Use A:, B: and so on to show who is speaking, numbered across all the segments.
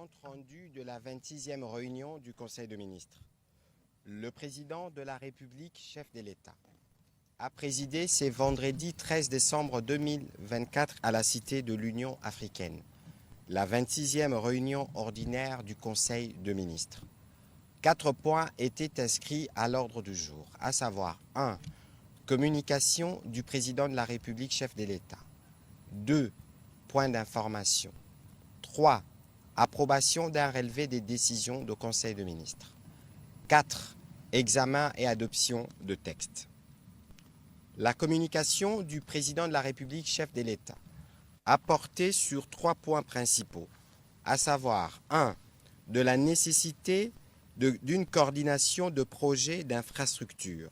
A: Compte rendu de la 26e réunion du Conseil de ministres. Le président de la République, chef de l'État, a présidé ce vendredi 13 décembre 2024 à la Cité de l'Union africaine, la 26e réunion ordinaire du Conseil de ministres. 4 points étaient inscrits à l'ordre du jour, à savoir 1. Communication du président de la République, chef de l'État. 2. Points d'information. 3. Approbation d'un relevé des décisions du Conseil de ministres. 4. Examen et adoption de textes. La communication du président de la République, chef de l'État, a porté sur 3 points principaux, à savoir 1. De la nécessité d'une coordination de projets d'infrastructure.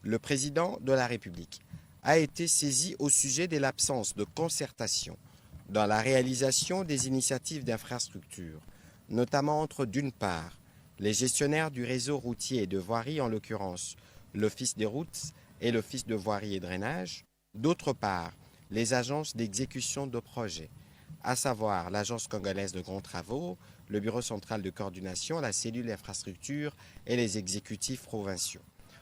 A: Le président de la République a été saisi au sujet de l'absence de concertation dans la réalisation des initiatives d'infrastructure, notamment entre, d'une part, les gestionnaires du réseau routier et de voirie, en l'occurrence l'Office des routes et l'Office de voirie et drainage, d'autre part, les agences d'exécution de projets, à savoir l'Agence congolaise de grands travaux, le Bureau central de coordination, la cellule infrastructure et les exécutifs provinciaux,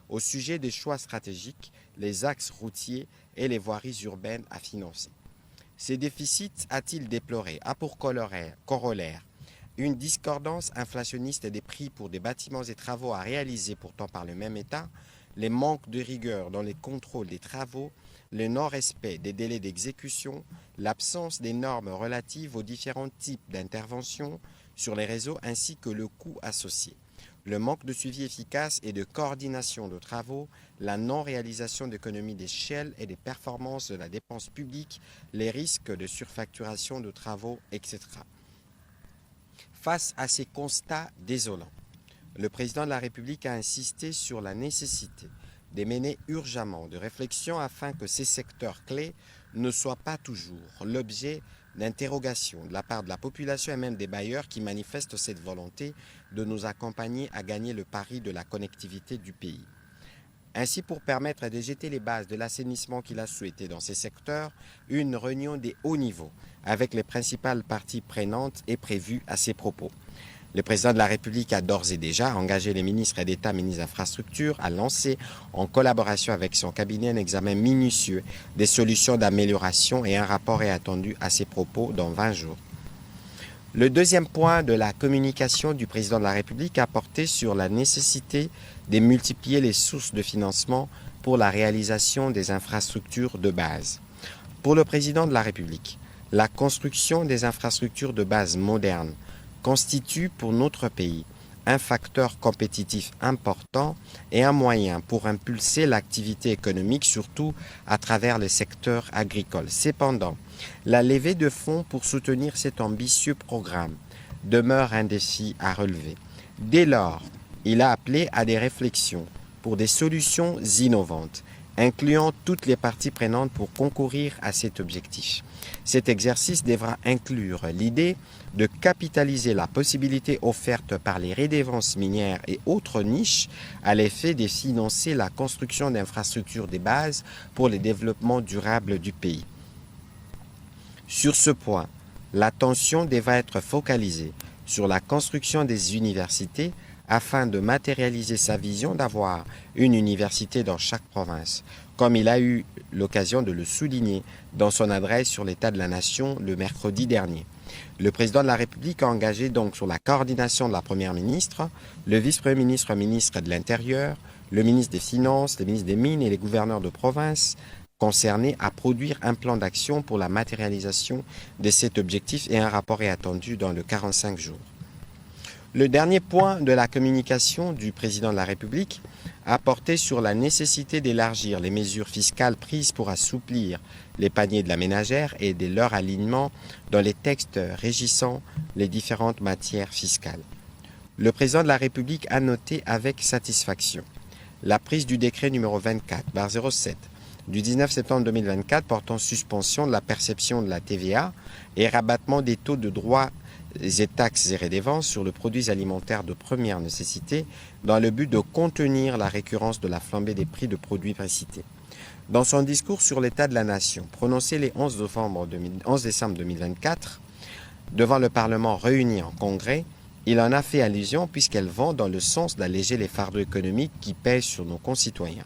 A: au sujet des choix stratégiques, les axes routiers et les voiries urbaines à financer. Ces déficits, a-t-il déploré, a pour corollaire une discordance inflationniste des prix pour des bâtiments et travaux à réaliser pourtant par le même État, les manques de rigueur dans les contrôles des travaux, le non-respect des délais d'exécution, l'absence des normes relatives aux différents types d'interventions sur les réseaux ainsi que le coût associé, le manque de suivi efficace et de coordination de travaux, la non-réalisation d'économies d'échelle et des performances de la dépense publique, les risques de surfacturation de travaux, etc. Face à ces constats désolants, le président de la République a insisté sur la nécessité de mener urgemment de réflexions afin que ces secteurs clés ne soient pas toujours l'objet d'interrogations de la part de la population et même des bailleurs qui manifestent cette volonté de nous accompagner à gagner le pari de la connectivité du pays. Ainsi, pour permettre de jeter les bases de l'assainissement qu'il a souhaité dans ces secteurs, une réunion des hauts niveaux avec les principales parties prenantes est prévue à ces propos. Le président de la République a d'ores et déjà engagé les ministres d'État, ministres d'infrastructures, à lancer, en collaboration avec son cabinet, un examen minutieux des solutions d'amélioration et un rapport est attendu à ces propos dans 20 jours. Le deuxième point de la communication du président de la République a porté sur la nécessité de multiplier les sources de financement pour la réalisation des infrastructures de base. Pour le président de la République, la construction des infrastructures de base modernes constitue pour notre pays un facteur compétitif important et un moyen pour impulser l'activité économique, surtout à travers le secteur agricole. Cependant, la levée de fonds pour soutenir cet ambitieux programme demeure un défi à relever. Dès lors, il a appelé à des réflexions pour des solutions innovantes, incluant toutes les parties prenantes pour concourir à cet objectif. Cet exercice devra inclure l'idée de capitaliser la possibilité offerte par les redevances minières et autres niches à l'effet de financer la construction d'infrastructures de base pour le développement durable du pays. Sur ce point, l'attention devra être focalisée sur la construction des universités afin de matérialiser sa vision d'avoir une université dans chaque province, comme il a eu l'occasion de le souligner dans son adresse sur l'état de la nation le mercredi dernier. Le président de la République a engagé donc sur la coordination de la Première ministre, le vice-premier ministre, ministre de l'Intérieur, le ministre des Finances, le ministre des Mines et les gouverneurs de province concernés à produire un plan d'action pour la matérialisation de cet objectif et un rapport est attendu dans le 45 jours. Le dernier point de la communication du président de la République a porté sur la nécessité d'élargir les mesures fiscales prises pour assouplir les paniers de la ménagère et de leur alignement dans les textes régissant les différentes matières fiscales. Le président de la République a noté avec satisfaction la prise du décret numéro 24/07 du 19 septembre 2024 portant suspension de la perception de la TVA et rabattement des taux de droits et taxes et redevances sur les produits alimentaires de première nécessité dans le but de contenir la récurrence de la flambée des prix de produits précités. Dans son discours sur l'état de la nation, prononcé le 11 décembre 2024, Devant le Parlement réuni en congrès, il en a fait allusion puisqu'elles vont dans le sens d'alléger les fardeaux économiques qui pèsent sur nos concitoyens.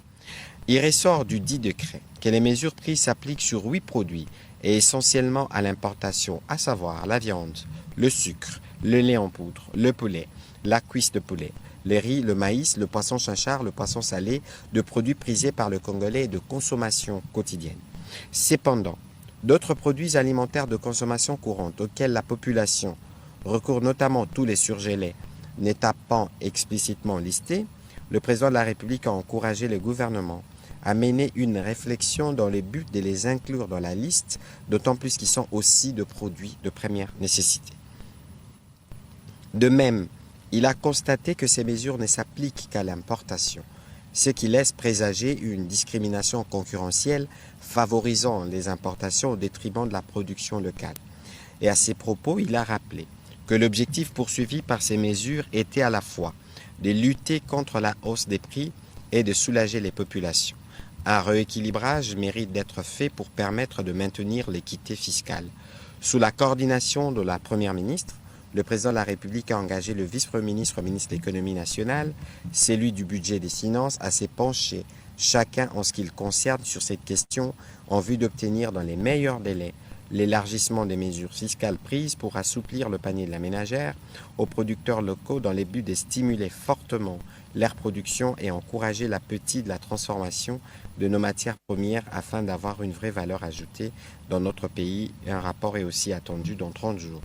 A: Il ressort du dit décret que les mesures prises s'appliquent sur 8 produits et essentiellement à l'importation, à savoir la viande, le sucre, le lait en poudre, le poulet, la cuisse de poulet, le riz, le maïs, le poisson chinchard, le poisson salé, de produits prisés par le Congolais et de consommation quotidienne. Cependant, d'autres produits alimentaires de consommation courante auxquels la population recourt, notamment tous les surgelés, n'étant pas explicitement listés, le président de la République a encouragé le gouvernement à mener une réflexion dans le but de les inclure dans la liste, d'autant plus qu'ils sont aussi de produits de première nécessité. De même, il a constaté que ces mesures ne s'appliquent qu'à l'importation, ce qui laisse présager une discrimination concurrentielle favorisant les importations au détriment de la production locale. Et à ces propos, il a rappelé que l'objectif poursuivi par ces mesures était à la fois de lutter contre la hausse des prix et de soulager les populations. Un rééquilibrage mérite d'être fait pour permettre de maintenir l'équité fiscale. Sous la coordination de la Première ministre, le président de la République a engagé le vice-premier ministre, ministre de l'économie nationale, celui du budget et des finances, à s'y pencher, chacun en ce qui le concerne, sur cette question, en vue d'obtenir dans les meilleurs délais l'élargissement des mesures fiscales prises pour assouplir le panier de la ménagère aux producteurs locaux dans le but de stimuler fortement leur production et encourager l'appétit de la transformation de nos matières premières afin d'avoir une vraie valeur ajoutée dans notre pays. Un rapport est aussi attendu dans 30 jours.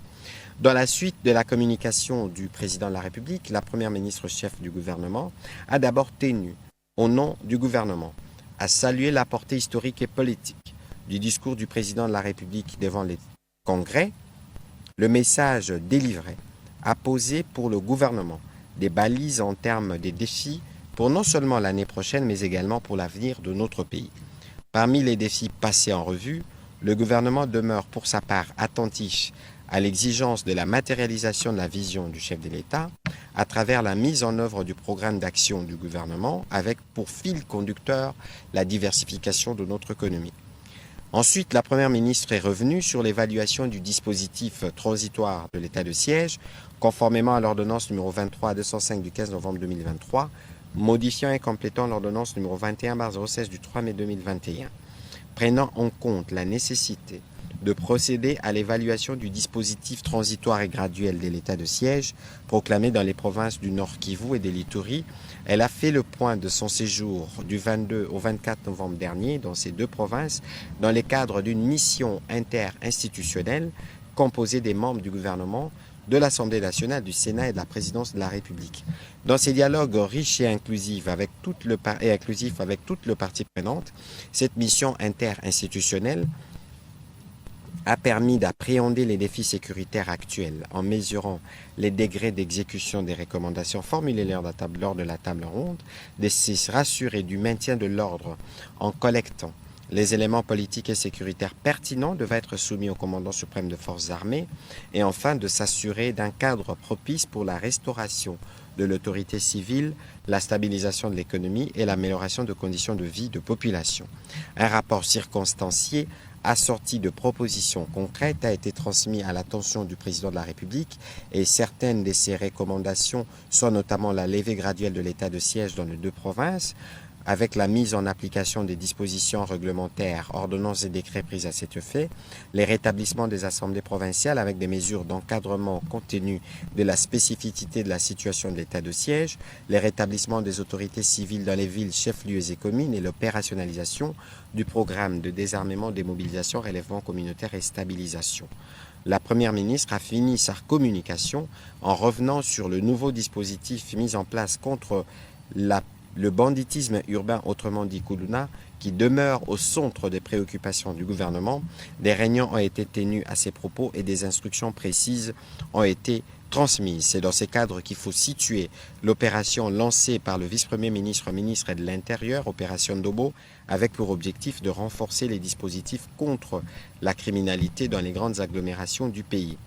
A: Dans la suite de la communication du président de la République, la première ministre chef du gouvernement a d'abord tenu, au nom du gouvernement, à saluer la portée historique et politique du discours du président de la République devant les congrès. Le message délivré a posé pour le gouvernement des balises en termes des défis pour non seulement l'année prochaine, mais également pour l'avenir de notre pays. Parmi les défis passés en revue, le gouvernement demeure pour sa part attentif à l'exigence de la matérialisation de la vision du chef de l'État à travers la mise en œuvre du programme d'action du gouvernement avec pour fil conducteur la diversification de notre économie. Ensuite, la Première ministre est revenue sur l'évaluation du dispositif transitoire de l'état de siège, conformément à l'ordonnance numéro 23-205 du 15 novembre 2023, modifiant et complétant l'ordonnance numéro 21-06 du 3 mai 2021, prenant en compte la nécessité de procéder à l'évaluation du dispositif transitoire et graduel de l'état de siège proclamé dans les provinces du Nord Kivu et de l'Ituri. Elle a fait le point de son séjour du 22 au 24 novembre dernier dans ces deux provinces dans le cadre d'une mission interinstitutionnelle composée des membres du gouvernement, de l'Assemblée nationale, du Sénat et de la présidence de la République. Dans ces dialogues riches et inclusifs avec toutes les parties prenantes, cette mission interinstitutionnelle a permis d'appréhender les défis sécuritaires actuels en mesurant les degrés d'exécution des recommandations formulées lors de la table ronde, de se rassurer du maintien de l'ordre en collectant les éléments politiques et sécuritaires pertinents devaient être soumis au commandant suprême de forces armées et enfin de s'assurer d'un cadre propice pour la restauration de l'autorité civile, la stabilisation de l'économie et l'amélioration de conditions de vie de population. Un rapport circonstancié assorti de propositions concrètes a été transmis à l'attention du président de la République et certaines de ces recommandations sont notamment la levée graduelle de l'état de siège dans les deux provinces, avec la mise en application des dispositions réglementaires, ordonnances et décrets pris à cet effet, les rétablissements des assemblées provinciales avec des mesures d'encadrement compte tenu de la spécificité de la situation de l'état de siège, les rétablissements des autorités civiles dans les villes, chefs-lieux et communes et l'opérationnalisation du programme de désarmement, démobilisation, relèvement communautaire et stabilisation. La Première ministre a fini sa communication en revenant sur le nouveau dispositif mis en place contre le banditisme urbain, autrement dit Kuluna, qui demeure au centre des préoccupations du gouvernement. Des réunions ont été tenues à ces propos et des instructions précises ont été transmises. C'est dans ces cadres qu'il faut situer l'opération lancée par le vice-premier ministre, ministre de l'Intérieur, opération Dobo, avec pour objectif de renforcer les dispositifs contre la criminalité dans les grandes agglomérations du pays.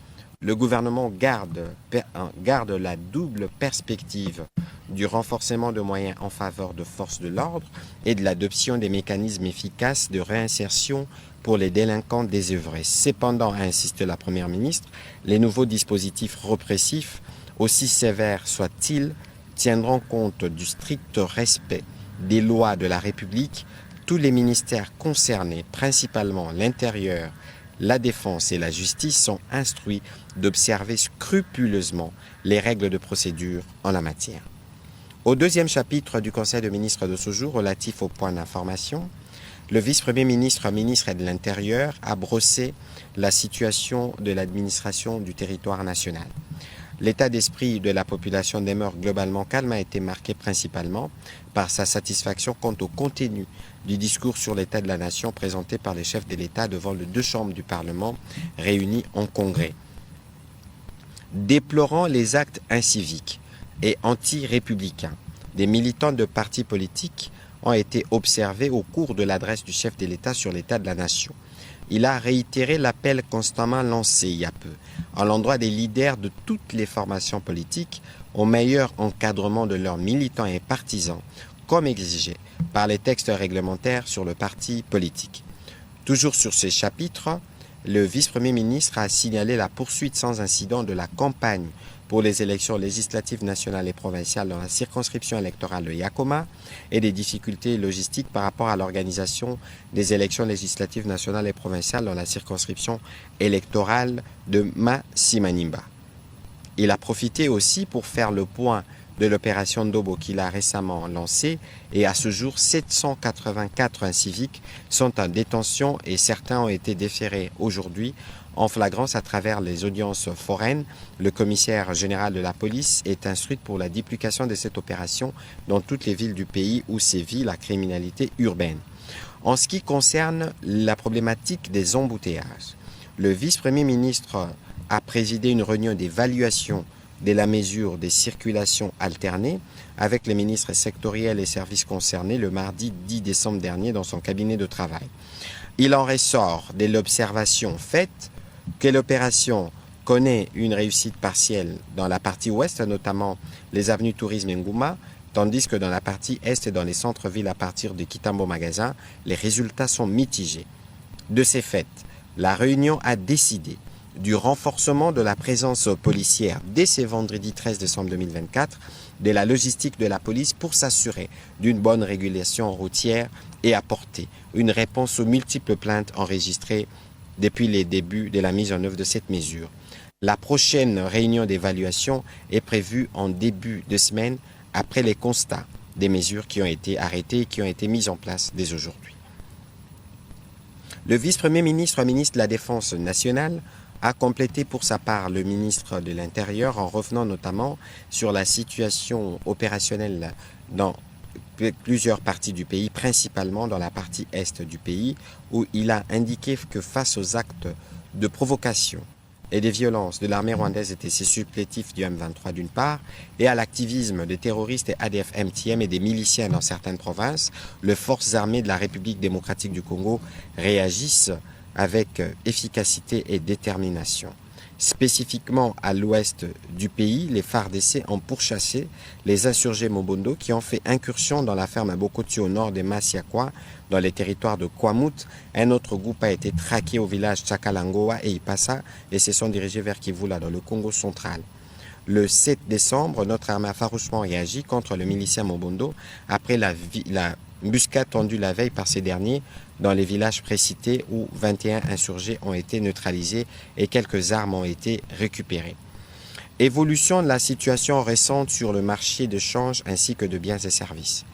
A: Le gouvernement garde la double perspective du renforcement de moyens en faveur de forces de l'ordre et de l'adoption des mécanismes efficaces de réinsertion pour les délinquants désœuvrés. Cependant, a insisté la Première ministre, les nouveaux dispositifs répressifs, aussi sévères soient-ils, tiendront compte du strict respect des lois de la République. Tous les ministères concernés, principalement l'Intérieur, la Défense et la Justice, sont instruits d'observer scrupuleusement les règles de procédure en la matière. Au deuxième chapitre du Conseil de ministres de ce jour, relatif au point d'information, le vice-premier ministre, ministre de l'Intérieur, a brossé la situation de l'administration du territoire national. L'état d'esprit de la population demeure globalement calme, a été marqué principalement par sa satisfaction quant au contenu du discours sur l'état de la nation présenté par les chefs de l'État devant les deux chambres du Parlement réunies en congrès. Déplorant les actes inciviques et anti-républicains des militants de partis politiques ont été observés au cours de l'adresse du chef de l'État sur l'état de la nation. Il a réitéré l'appel constamment lancé il y a peu à l'endroit des leaders de toutes les formations politiques au meilleur encadrement de leurs militants et partisans, comme exigé par les textes réglementaires sur le parti politique. Toujours sur ces chapitres, le vice-premier ministre a signalé la poursuite sans incident de la campagne pour les élections législatives nationales et provinciales dans la circonscription électorale de Yakoma et des difficultés logistiques par rapport à l'organisation des élections législatives nationales et provinciales dans la circonscription électorale de Masimanimba. Il a profité aussi pour faire le point de l'opération Ndobo qu'il a récemment lancée et à ce jour 784 inciviques sont en détention et certains ont été déférés aujourd'hui en flagrance à travers les audiences foraines. Le commissaire général de la police est instruit pour la duplication de cette opération dans toutes les villes du pays où sévit la criminalité urbaine. En ce qui concerne la problématique des embouteillages, le vice-premier ministre a présidé une réunion d'évaluation de la mesure des circulations alternées avec les ministres sectoriels et services concernés le mardi 10 décembre dernier dans son cabinet de travail. Il en ressort de l'observation faite que l'opération connaît une réussite partielle dans la partie ouest, notamment les avenues Tourisme et Ngouma, tandis que dans la partie est et dans les centres-villes à partir de Kitambo Magasin, les résultats sont mitigés. De ces faits, la réunion a décidé du renforcement de la présence policière dès ce vendredi 13 décembre 2024, de la logistique de la police pour s'assurer d'une bonne régulation routière et apporter une réponse aux multiples plaintes enregistrées depuis les débuts de la mise en œuvre de cette mesure. La prochaine réunion d'évaluation est prévue en début de semaine après les constats des mesures qui ont été arrêtées et qui ont été mises en place dès aujourd'hui. Le vice-premier ministre, ministre de la Défense nationale, a complété pour sa part le ministre de l'Intérieur en revenant notamment sur la situation opérationnelle dans plusieurs parties du pays, principalement dans la partie est du pays, où il a indiqué que face aux actes de provocation et des violences de l'armée rwandaise et ses supplétifs du M23 d'une part, et à l'activisme des terroristes et ADF-MTM et des miliciens dans certaines provinces, les forces armées de la République démocratique du Congo réagissent avec efficacité et détermination. Spécifiquement à l'ouest du pays, les FARDC ont pourchassé les insurgés Mobondo qui ont fait incursion dans la ferme à Bokoti au nord des Masiakwa, dans les territoires de Kwamut. Un autre groupe a été traqué au village Tchakalangoa et Ipassa et se sont dirigés vers Kivula dans le Congo central. Le 7 décembre, notre armée a farouchement réagi contre le milicien Mobondo après la embuscade tendue la veille par ces derniers dans les villages précités où 21 insurgés ont été neutralisés et quelques armes ont été récupérées. Évolution de la situation récente sur le marché de change ainsi que de biens et services.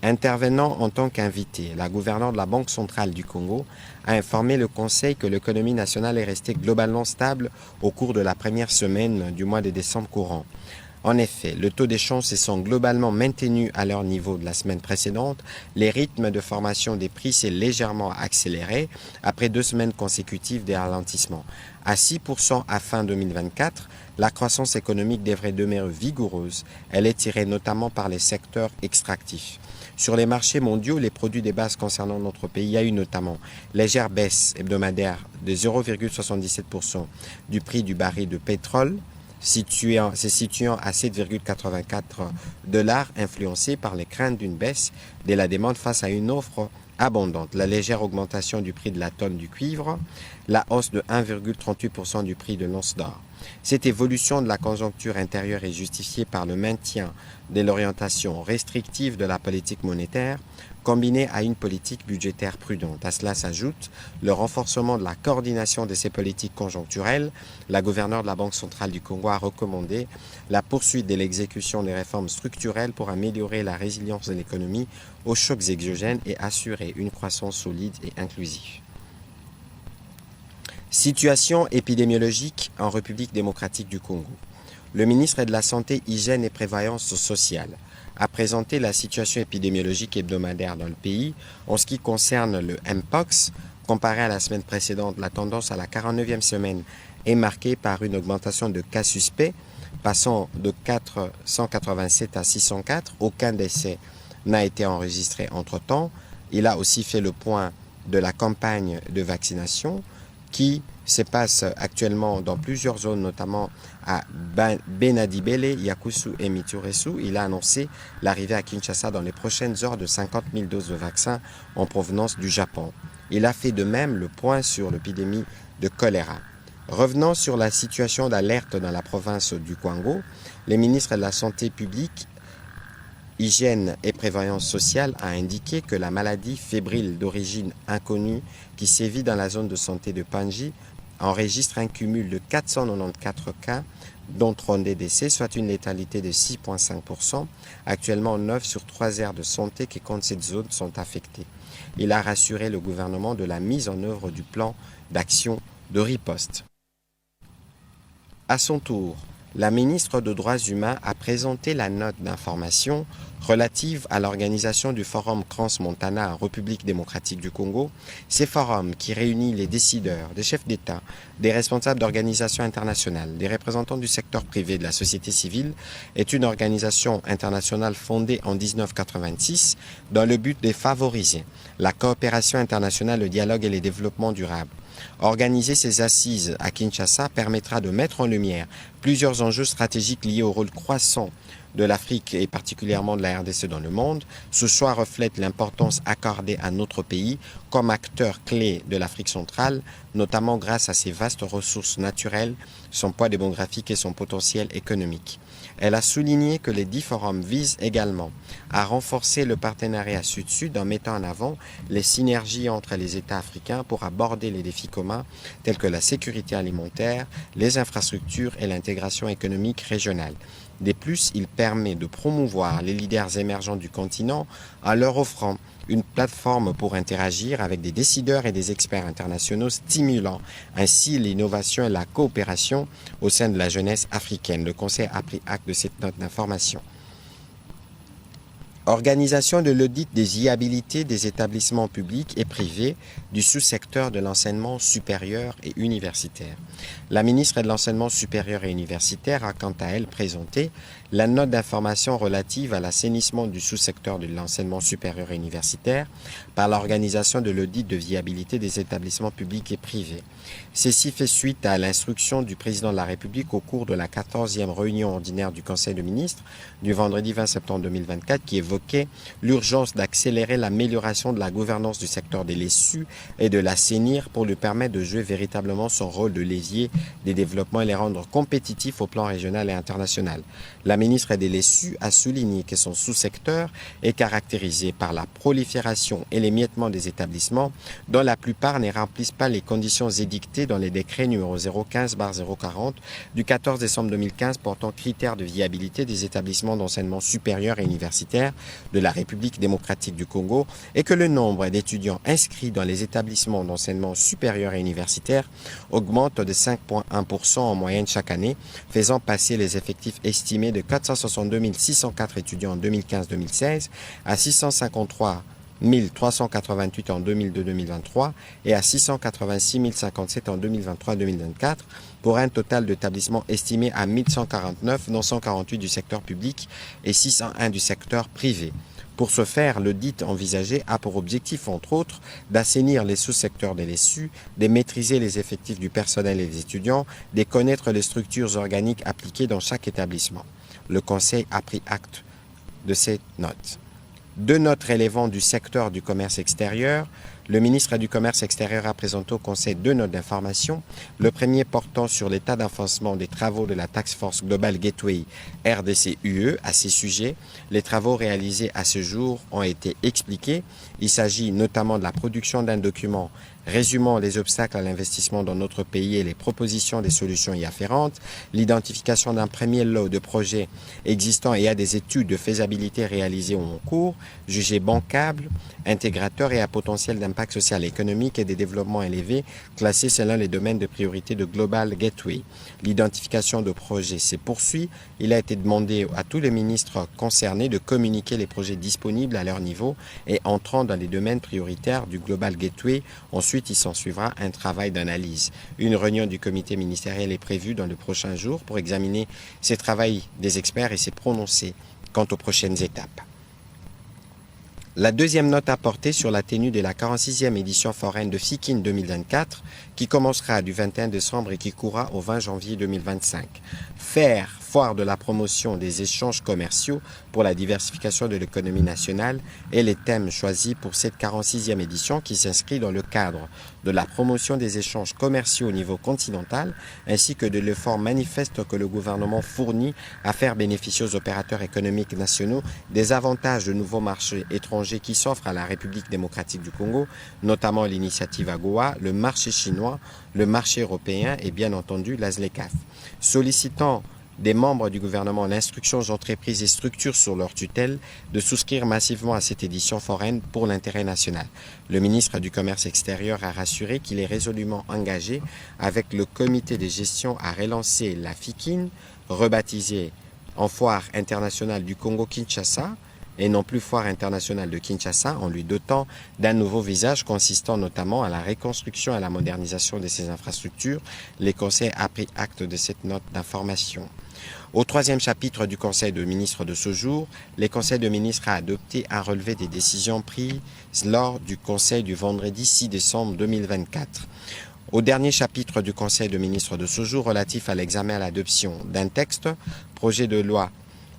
A: Intervenant en tant qu'invité, la gouverneure de la Banque centrale du Congo a informé le Conseil que l'économie nationale est restée globalement stable au cours de la première semaine du mois de décembre courant. En effet, le taux d'échange se sont globalement maintenus à leur niveau de la semaine précédente. Les rythmes de formation des prix s'est légèrement accéléré après 2 semaines consécutives de ralentissement. À 6% à fin 2024, la croissance économique devrait demeurer vigoureuse. Elle est tirée notamment par les secteurs extractifs. Sur les marchés mondiaux, les produits de base concernant notre pays, il y a eu notamment légère baisse hebdomadaire de 0,77% du prix du baril de pétrole, se situant à 7,84 $, influencé par les craintes d'une baisse de la demande face à une offre abondante. La légère augmentation du prix de la tonne du cuivre, la hausse de 1,38% du prix de l'once d'or. Cette évolution de la conjoncture intérieure est justifiée par le maintien de l'orientation restrictive de la politique monétaire, combinée à une politique budgétaire prudente. À cela s'ajoute le renforcement de la coordination de ces politiques conjoncturelles. La gouverneure de la Banque centrale du Congo a recommandé la poursuite de l'exécution des réformes structurelles pour améliorer la résilience de l'économie aux chocs exogènes et assurer une croissance solide et inclusive. Situation épidémiologique en République démocratique du Congo. Le ministre de la Santé, Hygiène et Prévoyance sociale a présenté la situation épidémiologique hebdomadaire dans le pays. En ce qui concerne le Mpox, comparé à la semaine précédente, la tendance à la 49e semaine est marquée par une augmentation de cas suspects, passant de 487 à 604. Aucun décès n'a été enregistré entre-temps. Il a aussi fait le point de la campagne de vaccination qui se passe actuellement dans plusieurs zones, notamment à Benadibele, Yakusu et Mituresu. Il a annoncé l'arrivée à Kinshasa dans les prochaines heures de 50 000 doses de vaccins en provenance du Japon. Il a fait de même le point sur l'épidémie de choléra. Revenant sur la situation d'alerte dans la province du Kwango, les ministres de la Santé publique, Hygiène et Prévoyance sociale a indiqué que la maladie fébrile d'origine inconnue qui sévit dans la zone de santé de Panji enregistre un cumul de 494 cas, dont 32 décès, soit une létalité de 6,5%. Actuellement, 9 sur 3 aires de santé qui comptent cette zone sont affectées. Il a rassuré le gouvernement de la mise en œuvre du plan d'action de riposte. À son tour, la ministre des Droits humains a présenté la note d'information relative à l'organisation du Forum Trans-Montana en République démocratique du Congo. Ces forums qui réunit les décideurs, des chefs d'État, des responsables d'organisations internationales, des représentants du secteur privé de la société civile, est une organisation internationale fondée en 1986 dans le but de favoriser la coopération internationale, le dialogue et le développement durable. Organiser ces assises à Kinshasa permettra de mettre en lumière plusieurs enjeux stratégiques liés au rôle croissant de l'Afrique et particulièrement de la RDC dans le monde. Ce choix reflète l'importance accordée à notre pays comme acteur clé de l'Afrique centrale, notamment grâce à ses vastes ressources naturelles, son poids démographique et son potentiel économique. Elle a souligné que les 10 forums visent également à renforcer le partenariat sud-sud en mettant en avant les synergies entre les États africains pour aborder les défis communs tels que la sécurité alimentaire, les infrastructures et l'intégration économique régionale. De plus, il permet de promouvoir les leaders émergents du continent en leur offrant une plateforme pour interagir avec des décideurs et des experts internationaux, stimulant ainsi l'innovation et la coopération au sein de la jeunesse africaine. Le Conseil a pris acte de cette note d'information. Organisation de l'audit des viabilités des établissements publics et privés du sous-secteur de l'enseignement supérieur et universitaire. La ministre de l'Enseignement supérieur et universitaire a quant à elle présenté la note d'information relative à l'assainissement du sous-secteur de l'enseignement supérieur et universitaire par l'organisation de l'audit de viabilité des établissements publics et privés. Ceci fait suite à l'instruction du président de la République au cours de la 14e réunion ordinaire du Conseil de ministres du vendredi 20 septembre 2024 qui évoquait l'urgence d'accélérer l'amélioration de la gouvernance du secteur des LESU et de l'assainir pour lui permettre de jouer véritablement son rôle de levier des développements et les rendre compétitifs au plan régional et international. La ministre des LESU a souligné que son sous-secteur est caractérisé par la prolifération et l'émiettement des établissements dont la plupart ne remplissent pas les conditions édictées dans les décrets numéro 015/040 du 14 décembre 2015 portant critères de viabilité des établissements d'enseignement supérieur et universitaire de la République démocratique du Congo et que le nombre d'étudiants inscrits dans les établissements d'enseignement supérieur et universitaire augmente de 5,1% en moyenne chaque année, faisant passer les effectifs estimés de 462 604 étudiants en 2015-2016 à 653 388 en 2002-2023 et à 686 057 en 2023-2024 pour un total d'établissements estimé à 1149, dont 148 du secteur public et 601 du secteur privé. Pour ce faire, l'audit envisagé a pour objectif, entre autres, d'assainir les sous-secteurs des LESU, de maîtriser les effectifs du personnel et des étudiants, de connaître les structures organiques appliquées dans chaque établissement. Le Conseil a pris acte de cette note. Deux notes relevant du secteur du commerce extérieur. Le ministre du Commerce extérieur a présenté au Conseil deux notes d'information. Le premier portant sur l'état d'avancement des travaux de la Task Force Global Gateway RDC-UE. À ces sujets, les travaux réalisés à ce jour ont été expliqués. Il s'agit notamment de la production d'un document résumant les obstacles à l'investissement dans notre pays et les propositions des solutions y afférentes, l'identification d'un premier lot de projets existants et à des études de faisabilité réalisées ou en cours, jugées bancables, intégrateurs et à potentiel d'impact social et économique et des développements élevés, classés selon les domaines de priorité de Global Gateway. L'identification de projets se poursuit. Il a été demandé à tous les ministres concernés de communiquer les projets disponibles à leur niveau et entrant dans les domaines prioritaires du Global Gateway. Ensuite, il s'en suivra un travail d'analyse. Une réunion du comité ministériel est prévue dans le prochain jour pour examiner ces travaux des experts et se prononcer quant aux prochaines étapes. La deuxième note apportée sur la tenue de la 46e édition foraine de FIKIN 2024 qui commencera du 21 décembre et qui courra au 20 janvier 2025. Faire foire de la promotion des échanges commerciaux pour la diversification de l'économie nationale est les thèmes choisis pour cette 46e édition qui s'inscrit dans le cadre de la promotion des échanges commerciaux au niveau continental ainsi que de l'effort manifeste que le gouvernement fournit à faire bénéficier aux opérateurs économiques nationaux des avantages de nouveaux marchés étrangers qui s'offrent à la République démocratique du Congo, notamment l'initiative AGOA, le marché chinois, le marché européen et bien entendu la ZLECAf. Sollicitant des membres du gouvernement l'instruction aux entreprises et structures sur leur tutelle de souscrire massivement à cette édition foraine pour l'intérêt national. Le ministre du Commerce extérieur a rassuré qu'il est résolument engagé avec le comité de gestion à relancer la FIKIN, rebaptisée en Foire internationale du Congo-Kinshasa, et non plus Foire internationale de Kinshasa, en lui dotant d'un nouveau visage consistant notamment à la reconstruction et à la modernisation de ses infrastructures. Les conseils a pris acte de cette note d'information. Au troisième chapitre du Conseil de ministres de ce jour, le Conseil de ministres a adopté un relevé des décisions prises lors du Conseil du vendredi 6 décembre 2024. Au dernier chapitre du Conseil de ministres de ce jour relatif à l'examen et à l'adoption d'un texte, projet de loi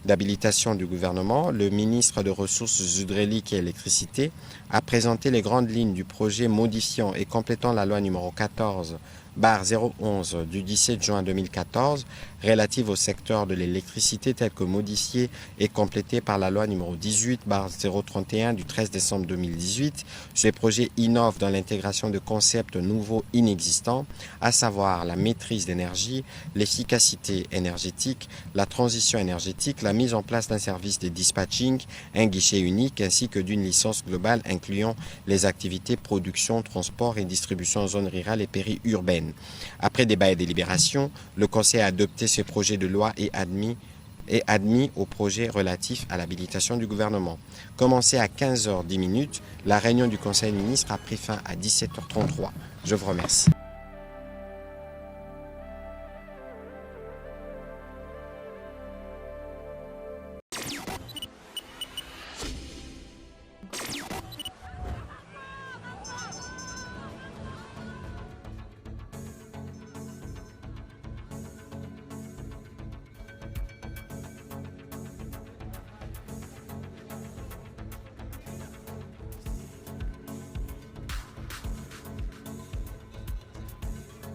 A: d'habilitation du gouvernement, le ministre des Ressources hydrauliques et électricité a présenté les grandes lignes du projet modifiant et complétant la loi numéro 14/011 du 17 juin 2014 relative au secteur de l'électricité tel que modifié et complété par la loi numéro 18/031 du 13 décembre 2018. Ce projet innove dans l'intégration de concepts nouveaux inexistants, à savoir la maîtrise d'énergie, l'efficacité énergétique, la transition énergétique, la mise en place d'un service de dispatching, un guichet unique ainsi que d'une licence globale incluant les activités production, transport et distribution en zone rurale et périurbaine. Après débat et délibération, le Conseil a adopté ce projet de loi et admis au projet relatif à l'habilitation du gouvernement. Commencé à 15h10, la réunion du Conseil des ministres a pris fin à 17h33. Je vous remercie.